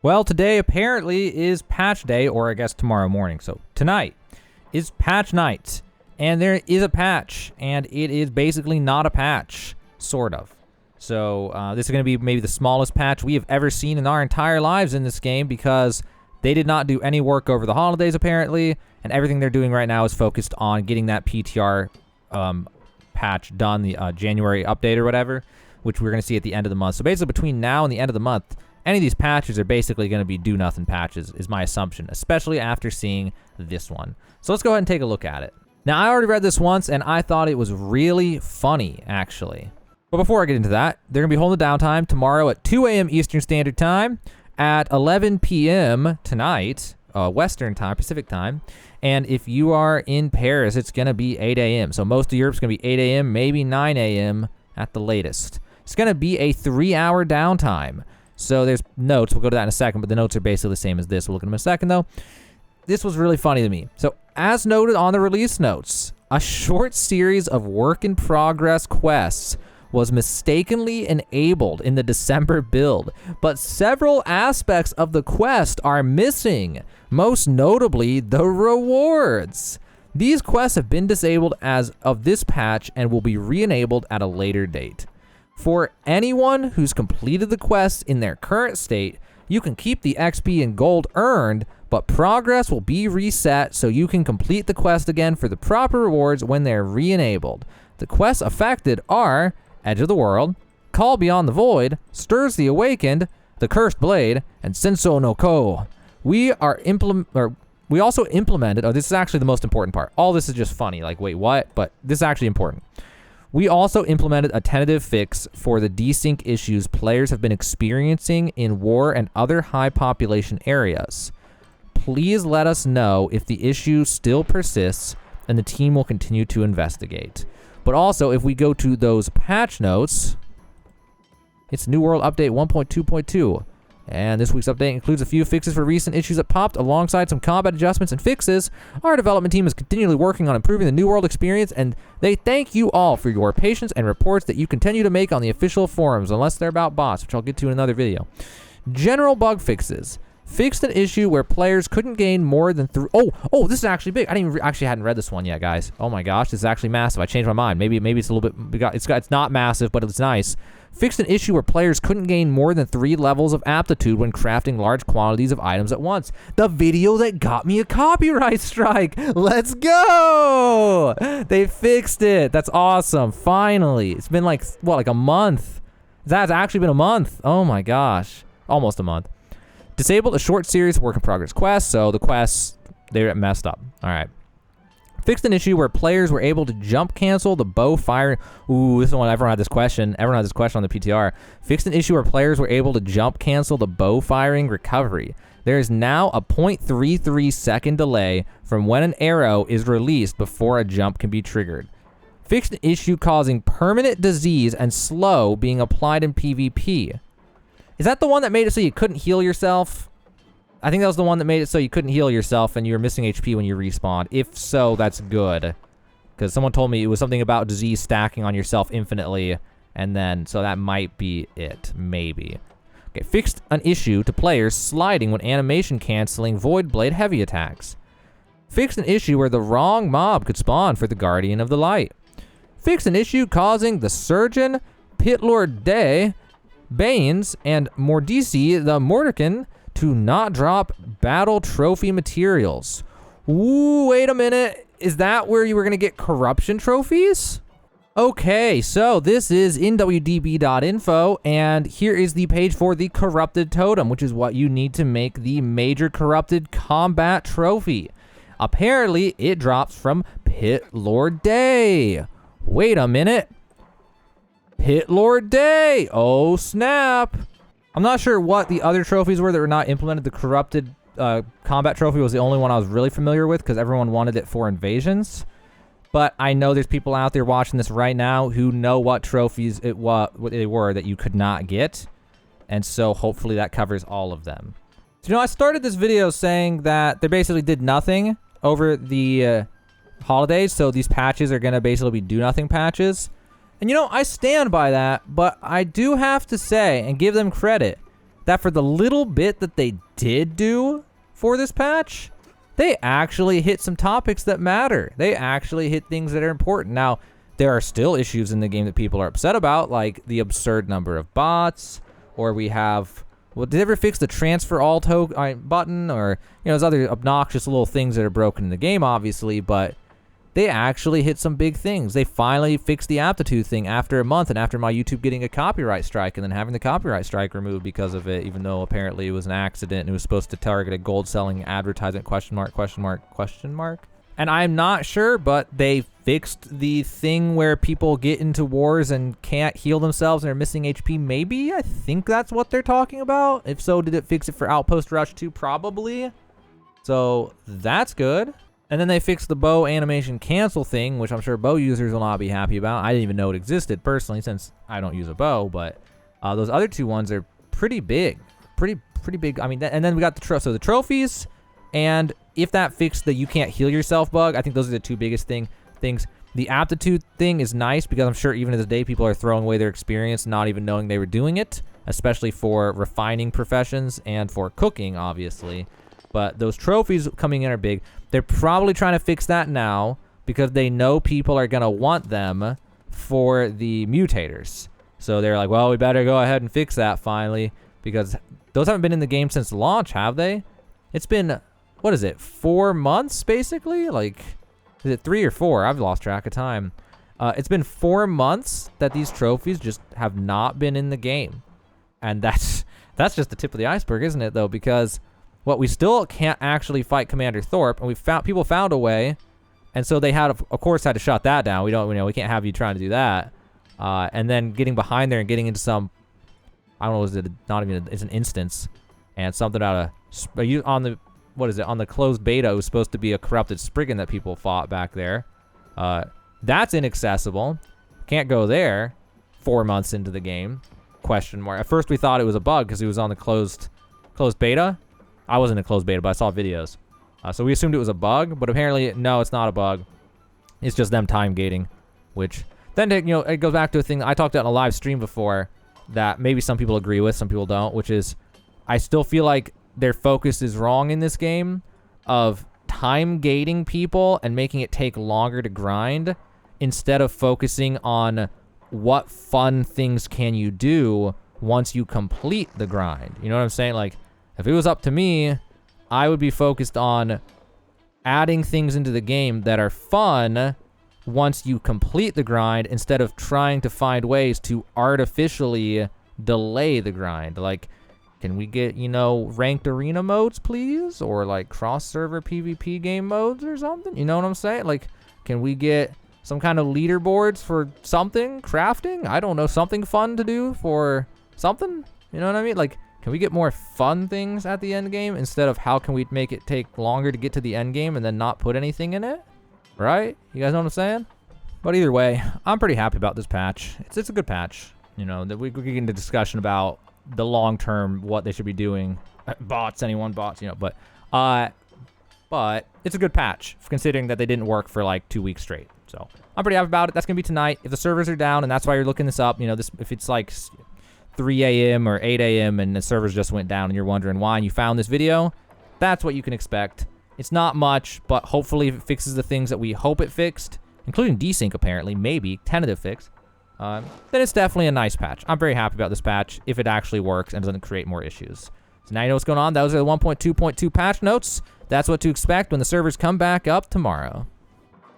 Well, today apparently is patch day, or I guess tomorrow morning. So tonight is patch night, and there is a patch, and it is basically not a patch, sort of. So this is going to be maybe the smallest patch we have ever seen in our entire lives in this game, because they did not do any work over the holidays apparently, and everything they're doing right now is focused on getting that PTR patch done, the January update or whatever, which we're going to see at the end of the month. So basically between now and the end of the month, any of these patches are basically going to be do-nothing patches, is my assumption, especially after seeing this one. So let's go ahead and take a look at it. Now, I already read this once, and I thought it was really funny, actually. But before I get into that, they're going to be holding downtime tomorrow at 2 a.m. Eastern Standard Time, at 11 p.m. tonight, Western Time, Pacific Time. And if you are in Paris, it's going to be 8 a.m. So most of Europe's going to be 8 a.m., maybe 9 a.m. at the latest. It's going to be a 3-hour downtime. So there's notes. We'll go to that in a second, but the notes are basically the same as this. We'll look at them in a second, though. This was really funny to me. So as noted on the release notes, a short series of work-in-progress quests was mistakenly enabled in the December build, but several aspects of the quest are missing, most notably the rewards. These quests have been disabled as of this patch and will be re-enabled at a later date. For anyone who's completed the quests in their current state, you can keep the XP and gold earned, but progress will be reset so you can complete the quest again for the proper rewards when they're re-enabled. The quests affected are Edge of the World, Call Beyond the Void, Stirs the Awakened, The Cursed Blade, and Senso no Ko. We also implemented, this is actually the most important part. All this is just funny, like wait, what? But this is actually important. We also implemented a tentative fix for the desync issues players have been experiencing in war and other high population areas. Please let us know if the issue still persists, and the team will continue to investigate. But also, if we go to those patch notes, it's New World Update 1.2.2. And this week's update includes a few fixes for recent issues that popped, alongside some combat adjustments and fixes. Our development team is continually working on improving the New World experience, and they thank you all for your patience and reports that you continue to make on the official forums, unless they're about bots, which I'll get to in another video. General bug fixes. Fixed an issue where players couldn't gain more than Oh, this is actually big. I hadn't read this one yet, guys. Oh my gosh, this is actually massive. I changed my mind. Maybe it's a little bit. It's not massive, but it's nice. Fixed an issue where players couldn't gain more than 3 levels of aptitude when crafting large quantities of items at once. The video that got me a copyright strike. Let's go! They fixed it. That's awesome. Finally. It's been like a month. That's actually been a month. Oh my gosh. Almost a month. Disabled a short series of work-in-progress quests, so the quests, they're messed up. All right. Fixed an issue where players were able to jump cancel the bow firing. Ooh, this is one everyone had this question. Everyone had this question on the PTR. Fixed an issue where players were able to jump cancel the bow firing recovery. There is now a 0.33 second delay from when an arrow is released before a jump can be triggered. Fixed an issue causing permanent disease and slow being applied in PvP. Is that the one that made it so you couldn't heal yourself? I think that was the one that made it so you couldn't heal yourself and you were missing HP when you respawned. If so, that's good. Because someone told me it was something about disease stacking on yourself infinitely. And then, so that might be it. Maybe. Okay, fixed an issue to players sliding when animation canceling Void Blade heavy attacks. Fixed an issue where the wrong mob could spawn for the Guardian of the Light. Fixed an issue causing the Surgeon, Pitlord Day, Banes, and Mordici the Mordican to not drop battle trophy materials. Ooh, wait a minute. Is that where you were going to get corruption trophies? Okay, so this is nwdb.info, and here is the page for the corrupted totem, which is what you need to make the major corrupted combat trophy. Apparently, it drops from Pitlord Day. Wait a minute. Pitlord Day! Oh, snap! I'm not sure what the other trophies were that were not implemented. The corrupted combat trophy was the only one I was really familiar with because everyone wanted it for invasions. But I know there's people out there watching this right now who know what trophies what they were that you could not get. And so hopefully that covers all of them. So, I started this video saying that they basically did nothing over the holidays. So these patches are going to basically be do-nothing patches. And I stand by that, but I do have to say and give them credit that for the little bit that they did do for this patch, they actually hit some topics that matter. They actually hit things that are important. Now, there are still issues in the game that people are upset about, like the absurd number of bots, or we have, well, did they ever fix the transfer all button, or, you know, there's other obnoxious little things that are broken in the game, obviously, but they actually hit some big things. They finally fixed the Aptitude thing after a month, and after my YouTube getting a copyright strike and then having the copyright strike removed because of it, even though apparently it was an accident and it was supposed to target a gold-selling advertisement, question mark, question mark, question mark. And I'm not sure, but they fixed the thing where people get into wars and can't heal themselves and are missing HP, maybe? I think that's what they're talking about. If so, did it fix it for Outpost Rush 2? Probably. So that's good. And then they fixed the bow animation cancel thing, which I'm sure bow users will not be happy about. I didn't even know it existed personally, since I don't use a bow, but those other two ones are pretty big. Pretty big. I mean, and then we got the trophies, and if that fixed the you can't heal yourself bug, I think those are the two biggest things. The Aptitude thing is nice because I'm sure even to this day people are throwing away their experience not even knowing they were doing it, especially for refining professions and for cooking, obviously. But those trophies coming in are big. They're probably trying to fix that now because they know people are going to want them for the mutators. So they're like, well, we better go ahead and fix that finally, because those haven't been in the game since launch, have they? It's been, what is it, 4 months basically? Like, is it 3 or 4? I've lost track of time. It's been 4 months that these trophies just have not been in the game. And that's just the tip of the iceberg, isn't it, though? Because what we still can't actually fight Commander Thorpe, and people found a way, and so they had, of course, had to shut that down. We can't have you trying to do that. And then getting behind there and getting into some, I don't know, is it not even? It's an instance, and something out of on the, what is it, on the closed beta? It was supposed to be a corrupted Spriggan that people fought back there. That's inaccessible. Can't go there. 4 months into the game? Question mark. At first we thought it was a bug because it was on the closed beta. I wasn't in closed beta, but I saw videos. So we assumed it was a bug, but apparently, no, it's not a bug. It's just them time gating, which then, it goes back to a thing I talked about in a live stream before that maybe some people agree with, some people don't, which is I still feel like their focus is wrong in this game of time gating people and making it take longer to grind instead of focusing on what fun things can you do once you complete the grind. You know what I'm saying? Like, if it was up to me, I would be focused on adding things into the game that are fun once you complete the grind instead of trying to find ways to artificially delay the grind. Like, can we get, ranked arena modes, please? Or, like, cross-server PvP game modes or something? You know what I'm saying? Like, can we get some kind of leaderboards for something? Crafting? I don't know. Something fun to do for something? You know what I mean? Like, can we get more fun things at the end game instead of how can we make it take longer to get to the end game and then not put anything in it? Right? You guys know what I'm saying? But either way, I'm pretty happy about this patch. It's a good patch. That we could get into discussion about the long term, what they should be doing. Bots, but it's a good patch considering that they didn't work for like 2 weeks straight. So I'm pretty happy about it. That's gonna be tonight. If the servers are down and that's why you're looking this up, if it's like 3 a.m. or 8 a.m. and the servers just went down and you're wondering why and you found this video, that's what you can expect. It's not much, but hopefully it fixes the things that we hope it fixed, including desync apparently, maybe, tentative fix. Then it's definitely a nice patch. I'm very happy about this patch if it actually works and doesn't create more issues. So now you know what's going on. Those are the 1.2.2 patch notes. That's what to expect when the servers come back up tomorrow.